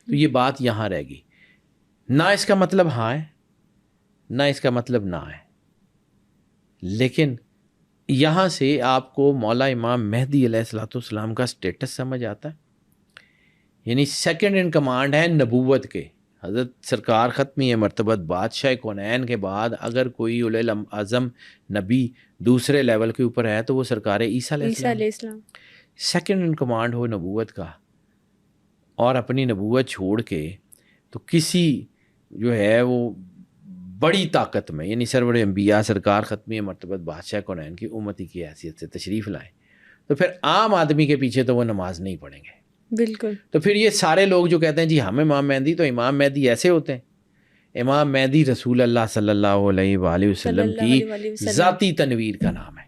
تو یہ بات یہاں رہ گئی. نہ اس کا مطلب ہاں ہے نہ اس کا مطلب نہ ہے، لیکن یہاں سے آپ کو مولا امام مہدی علیہ الصلوۃ والسلام کا سٹیٹس سمجھ آتا ہے. یعنی سیکنڈ ان کمانڈ ہے نبوت کے. حضرت سرکار ختمی مرتبت بادشاہ کونین کے بعد اگر کوئی اولی اعظم نبی دوسرے لیول کے اوپر ہے تو وہ سرکار عیسیٰ علیہ السلام. سیکنڈ ان کمانڈ ہو نبوت کا، اور اپنی نبوت چھوڑ کے تو کسی جو ہے وہ بڑی طاقت میں، یعنی سرور انبیاء سرکار ختمی مرتبت بادشاہ کونین کی امتی کی حیثیت سے تشریف لائیں، تو پھر عام آدمی کے پیچھے تو وہ نماز نہیں پڑھیں گے. بالکل. تو پھر یہ سارے لوگ جو کہتے ہیں جی ہم امام مہدی، تو امام مہدی ایسے ہوتے ہیں. امام مہدی رسول اللہ صلی اللہ علیہ وآلہ وسلم کی ذاتی تنویر کا نام ہے.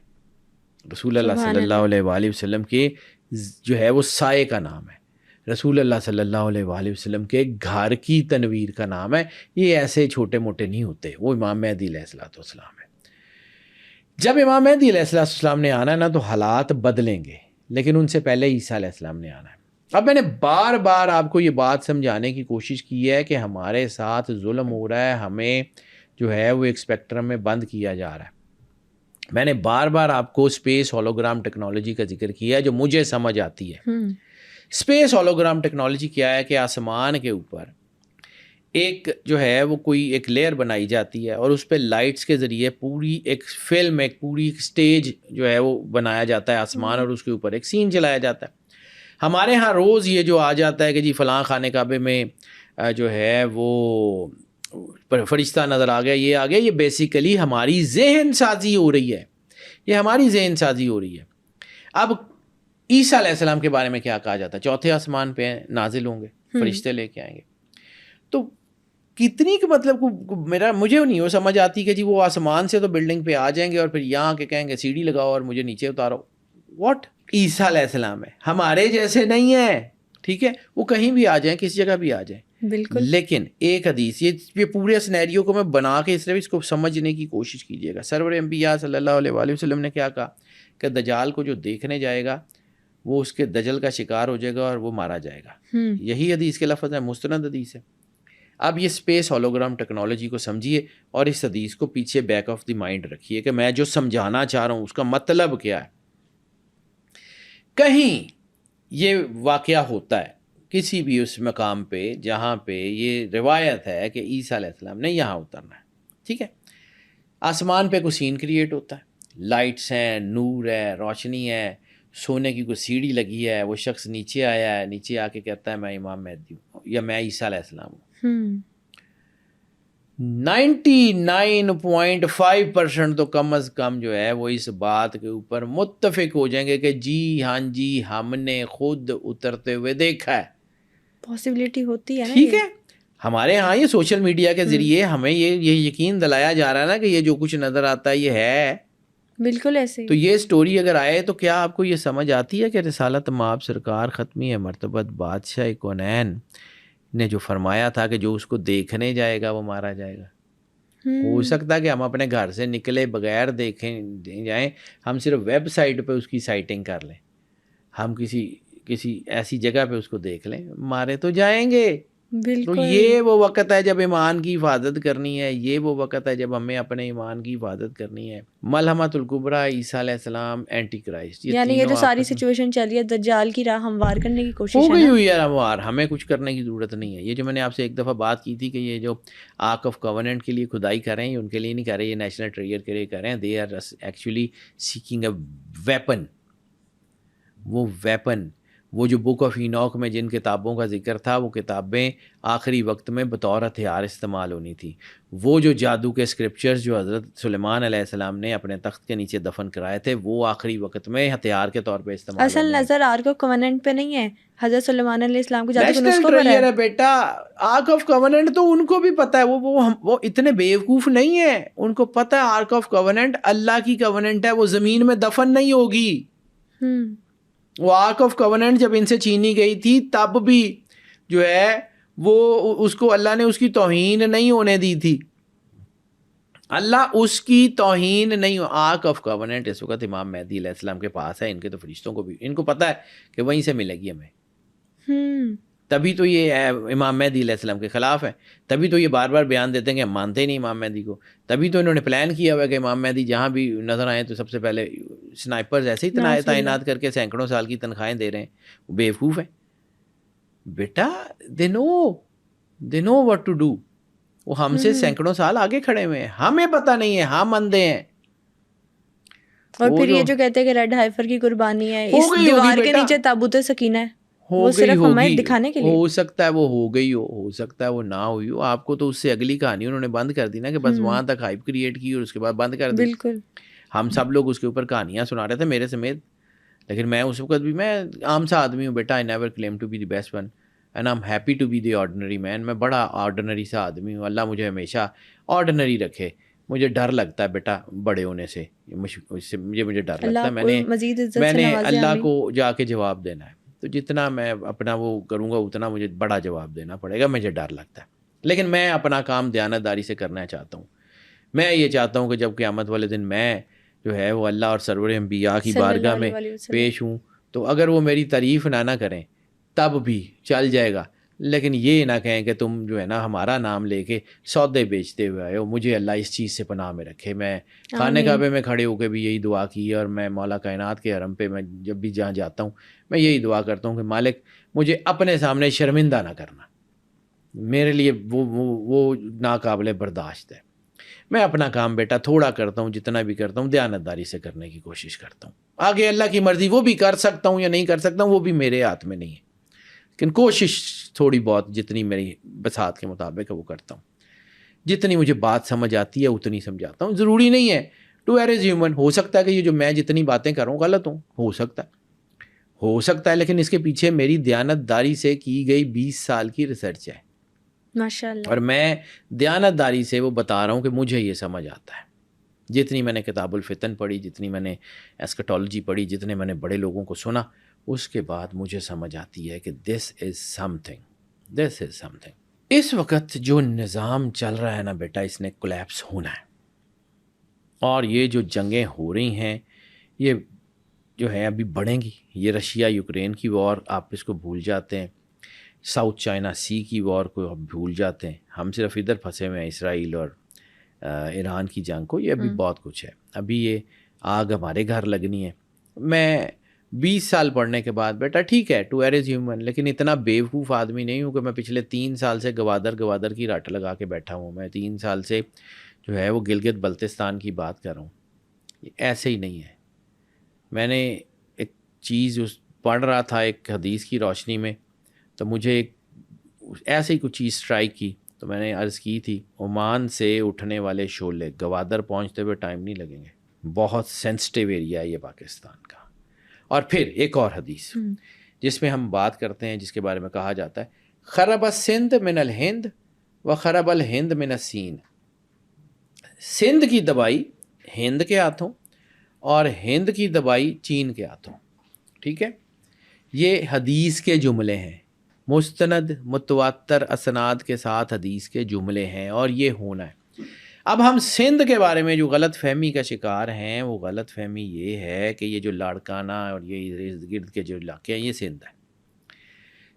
رسول اللہ صلی اللہ علیہ وآلہ وسلم کے جو ہے وہ سائے کا نام ہے. رسول اللہ صلی اللہ علیہ وآلہ وسلم کے گھر کی تنویر کا نام ہے. یہ ایسے چھوٹے موٹے نہیں ہوتے، وہ امام مہدی علیہ الصلوۃ والسلام ہے. جب امام مہدی علیہ الصلوۃ والسلام نے آنا ہے نا تو حالات بدلیں گے، لیکن ان سے پہلے عیسیٰ علیہ السلام نے آنا ہے. اب میں نے بار بار آپ کو یہ بات سمجھانے کی کوشش کی ہے کہ ہمارے ساتھ ظلم ہو رہا ہے، ہمیں جو ہے وہ ایک اسپیکٹرم میں بند کیا جا رہا ہے. میں نے بار بار آپ کو اسپیس ہولوگرام ٹیکنالوجی کا ذکر کیا ہے جو مجھے سمجھ آتی ہے. اسپیس ہولوگرام ٹیکنالوجی کیا ہے کہ آسمان کے اوپر ایک جو ہے وہ کوئی ایک لیئر بنائی جاتی ہے اور اس پہ لائٹس کے ذریعے پوری ایک فلم، ایک پوری سٹیج جو ہے وہ بنایا جاتا ہے آسمان، اور اس کے اوپر ایک سین چلایا جاتا ہے. ہمارے ہاں روز یہ جو آ جاتا ہے کہ جی فلاں خانے کعبے میں جو ہے وہ فرشتہ نظر آ گیا، یہ آ گیا، یہ بیسیکلی ہماری ذہن سازی ہو رہی ہے. یہ ہماری ذہن سازی ہو رہی ہے. اب عیسیٰ علیہ السلام کے بارے میں کیا کہا جاتا ہے؟ چوتھے آسمان پہ نازل ہوں گے، فرشتے لے کے آئیں گے. تو کتنی کہ مطلب مجھے نہیں وہ سمجھ آتی کہ جی وہ آسمان سے تو بلڈنگ پہ آ جائیں گے اور پھر یہاں کے کہیں گے سیڑھی لگاؤ اور مجھے نیچے اتارو. واٹ؟ عیسیٰ علیہ السلام ہے، ہمارے جیسے نہیں ہے، ٹھیک ہے؟ وہ کہیں بھی آ جائیں، کسی جگہ بھی آ جائیں. بالکل. لیکن ایک حدیث، یہ پورے سینیریو کو میں بنا کے صرف اس کو سمجھنے کی کوشش کیجیے گا. سرور انبیاء صلی اللہ علیہ وآلہ وسلم نے کیا کہا کہ دجال کو جو دیکھنے جائے گا وہ اس کے دجل کا شکار ہو جائے گا اور وہ مارا جائے گا. یہی حدیث کے لفظ ہے، مستند حدیث ہے. اب یہ اسپیس ہولوگرام ٹیکنالوجی کو سمجھیے اور اس حدیث کو پیچھے بیک آف دی مائنڈ رکھیے کہ میں جو سمجھانا چاہ رہا ہوں اس کا مطلب کیا ہے. کہیں یہ واقعہ ہوتا ہے کسی بھی اس مقام پہ جہاں پہ یہ روایت ہے کہ عیسیٰ علیہ السلام نے یہاں اترنا ہے، ٹھیک ہے؟ آسمان پہ کوئی سین کریٹ ہوتا ہے، لائٹس ہیں، نور ہے، روشنی ہے، سونے کی کوئی سیڑھی لگی ہے، وہ شخص نیچے آیا ہے، نیچے آ کے کہتا ہے میں امام مہدی ہوں یا میں عیسیٰ علیہ السلام ہوں. 99.5% تو کم از کم جو ہے وہ اس بات کے اوپر متفق ہو جائیں گے کہ جی ہاں جی ہم نے خود اترتے ہوئے دیکھا ہے. پاسبلٹی ہوتی ہے نا، ٹھیک ہے؟ ہمارے ہاں یہ سوشل میڈیا کے ذریعے ہمیں یہ یقین دلایا جا رہا ہے نا کہ یہ جو کچھ نظر آتا ہے یہ ہے بالکل ایسے. تو یہ سٹوری اگر آئے تو کیا آپ کو یہ سمجھ آتی ہے کہ رسالت مآب سرکار ختمی مرتبت بادشاہ کونین نے جو فرمایا تھا کہ جو اس کو دیکھنے جائے گا وہ مارا جائے گا؟ ہو سکتا ہے کہ ہم اپنے گھر سے نکلے بغیر دیکھیں جائیں، ہم صرف ویب سائٹ پہ اس کی سائٹنگ کر لیں، ہم کسی ایسی جگہ پہ اس کو دیکھ لیں، مارے تو جائیں گے. تو یہ وہ وقت ہے جب ایمان کی حفاظت کرنی ہے، یہ وہ وقت ہے جب ہمیں اپنے ایمان کی حفاظت کرنی ہے. ملحمۃ الکبریٰ، عیسیٰ علیہ السلام، اینٹی کرائسٹ، یعنی یہ جو ساری سچویشن چل رہی ہے دجال کی راہ ہموار کرنے کی کوشش ہو گئی ہوئی ہے ہموار، ہمیں کچھ کرنے کی ضرورت نہیں ہے. یہ جو میں نے آپ سے ایک دفعہ بات کی تھی کہ یہ جو آرک آف کوننٹ کے لیے کھدائی کر رہے ہیں، یہ ان کے لیے نہیں کر رہے، یہ نیشنل ٹریجر کے لیے کر رہے ہیں. They are actually seeking a weapon. وہ ویپن، وہ جو بک آف اینوک میں جن کتابوں کا ذکر تھا وہ کتابیں آخری وقت میں بطور ہتھیار استعمال ہونی تھی. وہ جو جادو کے اسکرپچرز جو حضرت سلیمان علیہ السلام نے اپنے تخت کے نیچے دفن کرائے تھے وہ آخری وقت میں ہتھیار کے طور پہ استعمال اصل نظر آرک آف کوننٹ پہ نہیں ہے، حضرت سلیمان علیہ السلام کو جادو کے نسخوں پر ہے بیٹا. آرک آف کوننٹ تو ان کو بھی پتہ ہے، وہ اتنے بیوقوف نہیں ہیں، ان کو پتہ ہے آرک آف کوننٹ اللہ کی کوننٹ ہے، وہ زمین میں دفن نہیں ہوگی. وہ آرک آف کوننٹ جب ان سے چھینی گئی تھی تب بھی جو ہے وہ اس کو اللہ نے اس کی توہین نہیں ہونے دی تھی. اللہ اس کی توہین نہیں. آرک آف کوننٹ اس وقت امام مہدی علیہ السلام کے پاس ہے، ان کے تو فرشتوں کو بھی ان کو پتہ ہے کہ وہیں سے ملے گی ہمیں. تبھی تو یہ امام مہدی علیہ السلام کے خلاف ہے، تبھی تو یہ بار بار بیان دیتے ہیں کہ ہم مانتے ہی نہیں امام مہدی کو، تبھی تو انہوں نے پلان کیا ہوا ہے کہ امام مہدی جہاں بھی نظر آئیں تو سب سے پہلے سنائپرز ایسے ہی تعینات کر کے سینکڑوں سال کی تنخواہیں دے رہے ہیں. وہ بیوقوف ہیں بیٹا، دے نو what to do. وہ ہم سے سینکڑوں سال آگے کھڑے ہوئے ہیں، ہمیں پتہ نہیں ہے، ہم اندھے ہیں. اور پھر یہ جو کہتے ہیں کہ ریڈ ہائفر کی قربانی ہے، اس دیوار کے نیچے تابوت سکینہ ہے، وہ صرف ہمیں دکھانے کے لیے. ہو سکتا ہے وہ ہو گئی ہو سکتا ہے وہ نہ ہوئی ہو. آپ کو تو اس سے اگلی کہانی انہوں نے بند کر دی نا، کہ بس وہاں تک ہائپ کریٹ کی اور اس کے بعد بند کر دی. بالکل ہم سب لوگ اس کے اوپر کہانیاں سنا رہے تھے میرے سمیت، لیکن میں اس وقت بھی، میں عام سا آدمی ہوں بیٹا. I never claim to be the best one and I'm happy to be the ordinary man. میں بڑا آرڈنری سا آدمی ہوں. اللہ مجھے ہمیشہ آرڈنری رکھے. مجھے ڈر لگتا ہے بیٹا بڑے ہونے سے، مجھے ڈر لگتا ہے. میں نے اللہ کو جا کے جواب دینا ہے، تو جتنا میں اپنا وہ کروں گا اتنا مجھے بڑا جواب دینا پڑے گا. مجھے ڈر لگتا ہے، لیکن میں اپنا کام دیانتداری سے کرنا چاہتا ہوں. میں یہ چاہتا ہوں کہ جب قیامت والے دن میں جو ہے وہ اللہ اور سرور انبیاء کی بارگاہ میں پیش ہوں، تو اگر وہ میری تعریف نہ کریں تب بھی چل جائے گا، لیکن یہ نہ کہیں کہ تم جو ہے نا ہمارا نام لے کے سودے بیچتے ہوئے آئے ہو. مجھے اللہ اس چیز سے پناہ میں رکھے. میں خانہ کعبے میں کھڑے ہو کے بھی یہی دعا کی، اور میں مولا کائنات کے حرم پہ میں جب بھی جہاں جاتا ہوں میں یہی دعا کرتا ہوں کہ مالک مجھے اپنے سامنے شرمندہ نہ کرنا، میرے لیے وہ ناقابل برداشت ہے. میں اپنا کام بیٹا تھوڑا کرتا ہوں، جتنا بھی کرتا ہوں دیانتداری سے کرنے کی کوشش کرتا ہوں. آگے اللہ کی مرضی، وہ بھی کر سکتا ہوں یا نہیں کر سکتا ہوں وہ بھی میرے ہاتھ میں نہیں ہے، لیکن کوشش تھوڑی بہت جتنی میری بساط کے مطابق ہے وہ کرتا ہوں. جتنی مجھے بات سمجھ آتی ہے اتنی سمجھاتا ہوں. ضروری نہیں ہے ٹو ایئر از ہیومن. ہو سکتا ہے کہ یہ جو میں جتنی باتیں کر رہا ہوں غلط ہوں، ہو سکتا ہے، لیکن اس کے پیچھے میری دیانتداری سے کی گئی 20 سال کی ریسرچ ہے ماشاءاللہ. اور میں دیانتداری سے وہ بتا رہا ہوں کہ مجھے یہ سمجھ آتا ہے. جتنی میں نے کتاب الفتن پڑھی، جتنی میں نے ایسکٹولوجی پڑھی، جتنے میں نے بڑے لوگوں کو سنا، اس کے بعد مجھے سمجھ آتی ہے کہ دس از سم تھنگ. اس وقت جو نظام چل رہا ہے نا بیٹا، اس نے کولیپس ہونا ہے. اور یہ جو جنگیں ہو رہی ہیں یہ جو ہے ابھی بڑھیں گی. یہ رشیا یوکرین کی وار آپ اس کو بھول جاتے ہیں، ساؤتھ چائنا سی کی وار کو آپ بھول جاتے ہیں. ہم صرف ادھر پھنسے ہوئے ہیں اسرائیل اور ایران کی جنگ کو. یہ ابھی بہت کچھ ہے. ابھی یہ آگ ہمارے گھر لگنی ہے. میں 20 سال پڑھنے کے بعد بیٹا ٹھیک ہے ٹو ایئر از ہیومن، لیکن اتنا بیوقوف آدمی نہیں ہوں کہ میں پچھلے 3 سال سے گوادر کی رٹ لگا کے بیٹھا ہوں. میں 3 سال سے جو ہے وہ گلگت بلتستان کی بات کر رہا ہوں. یہ ایسے ہی نہیں ہے. میں نے ایک چیز پڑھ رہا تھا ایک حدیث کی روشنی میں، تو مجھے ایسے ہی کچھ چیز اسٹرائک کی، تو میں نے عرض کی تھی عمان سے اٹھنے والے شعلے گوادر پہنچتے ہوئے ٹائم نہیں لگیں گے. بہت سینسٹیو ایریا ہے یہ پاکستان کا. اور پھر ایک اور حدیث جس میں ہم بات کرتے ہیں، جس کے بارے میں کہا جاتا ہے خرب السندھ من الہند و خرب الہند من السین. سندھ کی دبائی ہند کے ہاتھوں اور ہند کی دبائی چین کے ہاتھوں. ٹھیک ہے، یہ حدیث کے جملے ہیں، مستند متواتر اسناد کے ساتھ حدیث کے جملے ہیں، اور یہ ہونا ہے. اب ہم سندھ کے بارے میں جو غلط فہمی کا شکار ہیں، وہ غلط فہمی یہ ہے کہ یہ جو لاڑکانہ اور یہ ارد گرد کے جو علاقے ہیں یہ سندھ ہے.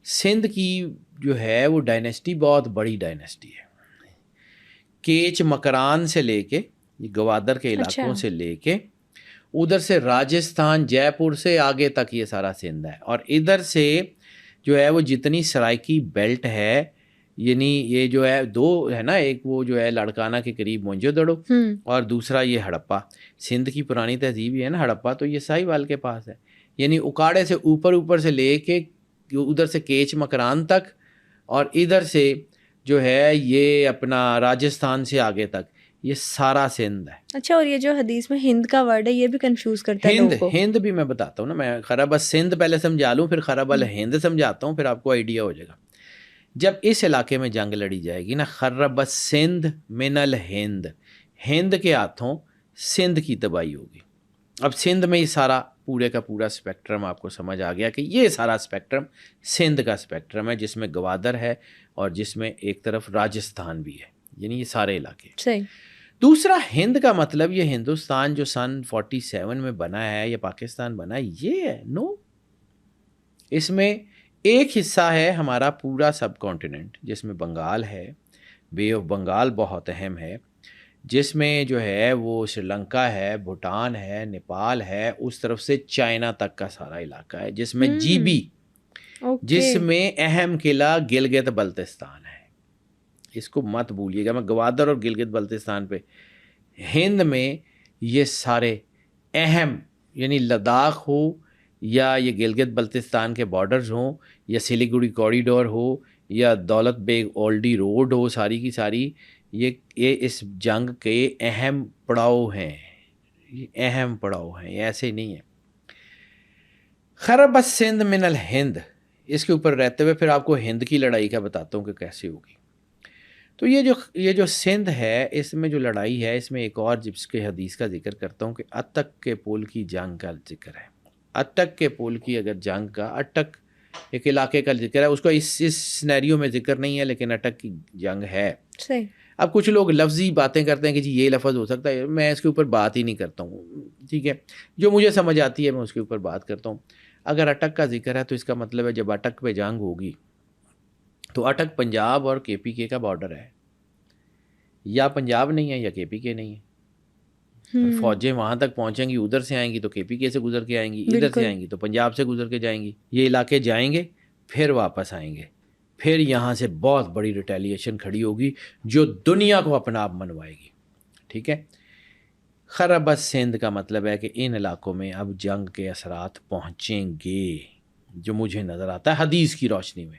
سندھ کی جو ہے وہ ڈائنیسٹی بہت بڑی ڈائنیسٹی ہے. کیچ مکران سے لے کے گوادر کے علاقوں سے لے کے ادھر سے راجستھان جے پور سے آگے تک یہ سارا سندھ ہے. اور ادھر سے جو ہے وہ جتنی سرائکی بیلٹ ہے، یعنی یہ جو ہے 2 ہے نا، ایک وہ جو ہے لاڑکانہ کے قریب مونجو دڑو اور دوسرا یہ ہڑپا. سندھ کی پرانی تہذیب ہی ہے نا ہڑپا، تو یہ ساہیوال کے پاس ہے. یعنی اکاڑے سے اوپر سے لے کے ادھر سے کیچ مکران تک، اور ادھر سے جو ہے یہ اپنا راجستھان سے آگے تک یہ سارا سندھ ہے. اچھا، اور یہ جو حدیث میں ہند کا ورڈ ہے یہ بھی کنفیوز کرتا ہے لوگوں کو. ہند بھی میں بتاتا ہوں نا، میں خرب السندھ پہلے سمجھا لوں، پھر خرب الہند سمجھاتا ہوں، پھر آپ کو آئیڈیا ہو جائے گا. جب اس علاقے میں جنگ لڑی جائے گی نا، خرب السندھ من الہند، ہند کے ہاتھوں سندھ کی تباہی ہوگی. اب سندھ میں یہ سارا پورے کا پورا اسپیکٹرم آپ کو سمجھ آ گیا کہ یہ سارا اسپیکٹرم سندھ کا اسپیکٹرم ہے، جس میں گوادر ہے اور جس میں ایک طرف راجستھان بھی ہے، یعنی یہ سارے علاقے. صحیح. دوسرا ہند کا مطلب یہ ہندوستان جو سن 47 میں بنا ہے یا پاکستان بنا ہے یہ ہے. نو، اس میں ایک حصہ ہے ہمارا پورا سب کانٹیننٹ جس میں بنگال ہے، بے آف بنگال بہت اہم ہے، جس میں جو ہے وہ سری لنکا ہے، بھوٹان ہے، نیپال ہے، اس طرف سے چائنا تک کا سارا علاقہ ہے، جس میں جی بی، جس میں اہم قلعہ گلگت بلتستان ہے. اس کو مت بھولیے گا، میں گوادر اور گلگت بلتستان پہ. ہند میں یہ سارے اہم، یعنی لداخ ہو یا یہ گلگت بلتستان کے بارڈرز ہوں یا سلیگوڑی کوریڈور ہو یا دولت بیگ اولڈی روڈ ہو، ساری کی ساری یہ اس جنگ کے اہم پڑاؤ ہیں. یہ اہم پڑاؤ ہیں، یہ ایسے نہیں ہیں. خرب السندھ من الہند، اس کے اوپر رہتے ہوئے پھر آپ کو ہند کی لڑائی کا بتاتا ہوں کہ کیسے ہوگی. تو یہ جو سندھ ہے، اس میں جو لڑائی ہے، اس میں ایک اور جس کے حدیث کا ذکر کرتا ہوں کہ اٹک کے پول کی جنگ کا ذکر ہے. اٹک کے پول کی اگر جنگ کا، اٹک ایک علاقے کا ذکر ہے، اس کا اس سینیریو میں ذکر نہیں ہے، لیکن اٹک کی جنگ ہے. صحیح. اب کچھ لوگ لفظی باتیں کرتے ہیں کہ جی یہ لفظ ہو سکتا ہے، میں اس کے اوپر بات ہی نہیں کرتا ہوں. ٹھیک ہے، جو مجھے سمجھ آتی ہے میں اس کے اوپر بات کرتا ہوں. اگر اٹک کا ذکر ہے تو اس کا مطلب ہے جب اٹک پہ جنگ ہوگی تو اٹک پنجاب اور کے پی کے کا بارڈر ہے، یا پنجاب نہیں ہے یا کے پی کے نہیں ہے. فوجیں وہاں تک پہنچیں گی، ادھر سے آئیں گی تو کے پی کے سے گزر کے آئیں گی، ادھر سے آئیں گی تو پنجاب سے گزر کے جائیں گی. یہ علاقے جائیں گے پھر واپس آئیں گے، پھر یہاں سے بہت بڑی ریٹیلیشن کھڑی ہوگی جو دنیا کو اپنا آپ منوائے گی. ٹھیک ہے. خرب السندھ کا مطلب ہے کہ ان علاقوں میں اب جنگ کے اثرات پہنچیں گے، جو مجھے نظر آتا ہے حدیث کی روشنی میں.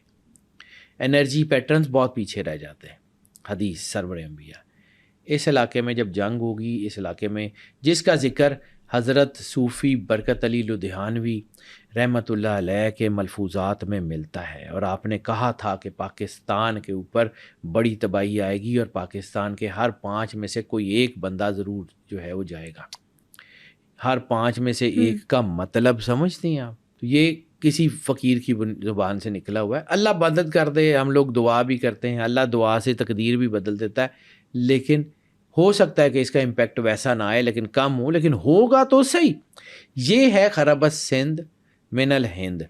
انرجی پیٹرنز بہت پیچھے رہ جاتے ہیں. حدیث سرور انبیاء، اس علاقے میں جب جنگ ہوگی، اس علاقے میں جس کا ذکر حضرت صوفی برکت علی لدھیانوی رحمۃ اللہ علیہ کے ملفوظات میں ملتا ہے، اور آپ نے کہا تھا کہ پاکستان کے اوپر بڑی تباہی آئے گی اور پاکستان کے ہر 5 میں سے کوئی ایک بندہ ضرور جو ہے وہ جائے گا. ہر 5 میں سے ایک کا مطلب سمجھتے ہیں آپ؟ تو یہ کسی فقیر کی زبان سے نکلا ہوا ہے. اللہ مدد کر دے، ہم لوگ دعا بھی کرتے ہیں، اللہ دعا سے تقدیر بھی بدل دیتا ہے، لیکن ہو سکتا ہے کہ اس کا امپیکٹ ویسا نہ آئے، لیکن کم ہو، لیکن ہوگا تو صحیح. یہ ہے خرب السندھ من الہند.